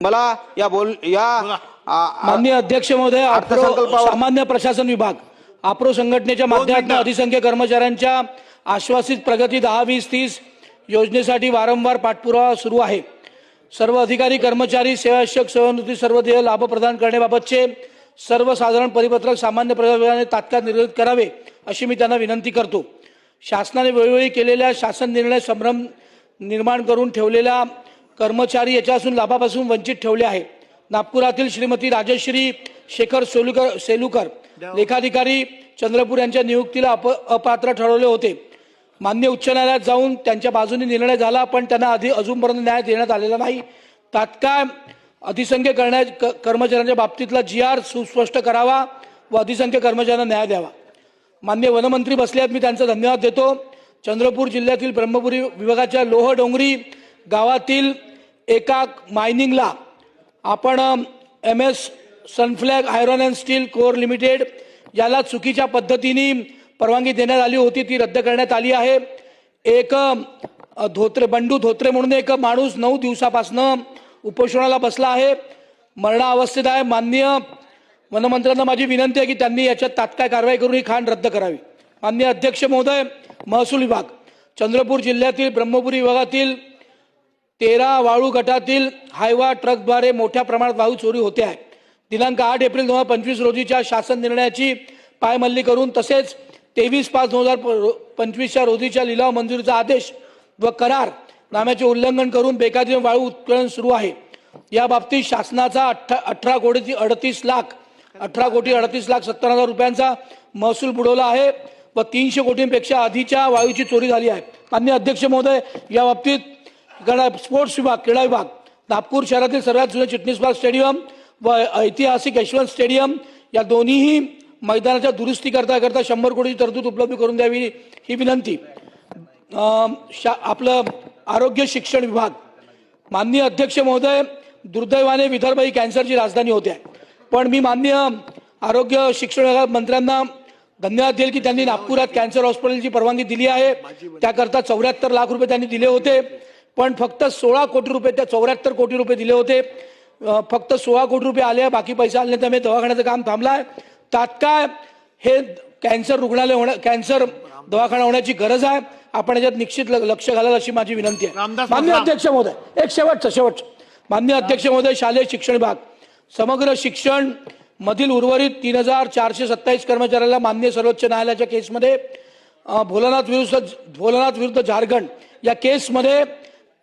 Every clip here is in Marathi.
मला या माननीय अध्यक्ष महोदय, सामान्य प्रशासन विभाग आप्रो संघटनेच्या माध्यमातून अधिसंख्य कर्मचाऱ्यांच्या आश्वासित प्रगती 10, 20, 30 योजनेसाठी वारंवार पाठपुरावा सुरू आहे। सर्व अधिकारी कर्मचारी सेवाशक सेवानिवृत्ती सर्व देय लाभ प्रदान करण्याबाबतचे सर्वसाधारण परिपत्रक सामान्य प्रशासनाने तात्काळ निर्गमित करावे अशी मी त्यांना विनंती करतो। शासनाने वेळोवेळी केलेल्या शासन निर्णय संभ्रम निर्माण करून ठेवलेला कर्मचारी याच्यापासून लाभापासून वंचित ठेवले आहे। नागपुरातील श्रीमती राजश्री शेखर सेलुकर लेखाधिकारी चंद्रपूर यांच्या नियुक्तीला अपात्र ठरवले होते। मान्य उच्च न्यायालयात जाऊन त्यांच्या बाजूने निर्णय झाला, पण त्यांना अजूनपर्यंत न्याय देण्यात आलेला नाही। तात्काळ अधिसंख्य कर्मचाऱ्यांच्या बाबतीतला GR सुस्पष्ट करावा व अधिसंख्य कर्मचाऱ्यांना न्याय द्यावा। मान्य वनमंत्री बसले आहेत, मी त्यांचा धन्यवाद देतो। चंद्रपूर जिल्ह्यातील ब्रह्मपुरी विभागाच्या लोह डोंगरी गावातील एका मायनिंगला आपण MS Sunflag iron and steel core limited याला चुकीच्या पद्धतीने परवानगी देण्यात आली होती, ती रद्द करण्यात आली आहे। एक बंडू धोत्रे म्हणून एक माणूस 9 दिवसापासून उपोषणाला बसला आहे, मरणावस्थेत आहे। माननीय वनमंत्र्यांना माझी विनंती आहे की त्यांनी याच्यात तात्काळ कारवाई करून ही खाण रद्द करावी। माननीय अध्यक्ष महोदय, महसूल विभाग चंद्रपूर जिल्ह्यातील ब्रह्मपुरी विभागातील 13 वाळू गटातील हायवा ट्रकद्वारे मोठ्या प्रमाणात वाळू चोरी होते आहे। दिनांक 8 एप्रिल 2025 रोजीच्या शासन निर्णयाची पायमल्ली करून तसेच 23/5/2025 रोजीच्या लिलाव मंजुरीचा आदेश व करार नाम्याचे उल्लंघन करून बेकायदेशीर वाळू उत्खनन सुरू आहे। या बाबतीत शासनाचा 18 कोटी 38 लाख 17,000 रुपयांचा महसूल बुडवला आहे व 300 कोटींपेक्षा अधिकच्या वाळूची चोरी झाली आहे। माननीय अध्यक्ष महोदय, या बाबतीत स्पोर्ट्स विभाग क्रीडा विभाग नागपूर शहरातील सर्वात जुने चिटणीस पार्क स्टेडियम व ऐतिहासिक यशवंत स्टेडियम या दोन्ही मैदानाच्या दुरुस्ती करता 100 कोटीची तरतूद उपलब्ध करून द्यावी ही विनंती। आपलं आरोग्य शिक्षण विभाग माननीय अध्यक्ष महोदय, दुर्दैवाने विदर्भ ही कॅन्सरची राजधानी होते, पण मी माननीय आरोग्य शिक्षण मंत्र्यांना धन्यवाद देईल की त्यांनी नागपुरात कॅन्सर हॉस्पिटलची परवानगी दिली आहे। त्याकरता 74 लाख रुपये त्यांनी दिले होते, पण फक्त 16 कोटी रुपये त्या 74 कोटी रुपये दिले होते, फक्त 16 कोटी रुपये आले, बाकी पैसे आले नाही, त्यामुळे दवाखान्याचं काम थांबलाय। तात्काळ हे कॅन्सर दवाखाना होण्याची गरज आहे, आपण याच्यात निश्चित लक्ष घालाल अशी माझी विनंती आहे। माननीय अध्यक्ष महोदय, एक शेवटचं माननीय अध्यक्ष महोदय, शालेय शिक्षण विभाग समग्र शिक्षण मधील उर्वरित 3427 कर्मचाऱ्यांना माननीय सर्वोच्च न्यायालयाच्या केसमध्ये भोलानाथ विरुद्ध झारखंड या केसमध्ये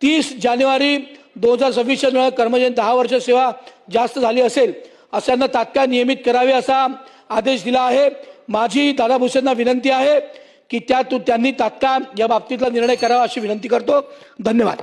30 जानेवारी 2026 कर्मचारी 10 वर्ष सेवा जास्त झाली असेल अशांना तात्काळ नियमित करावे असा आदेश दिला आहे। माझी दादा भुसेंना विनंती आहे की त्यांनी तात्काळ या बाबतीतला निर्णय करावा अशी विनंती करतो। धन्यवाद।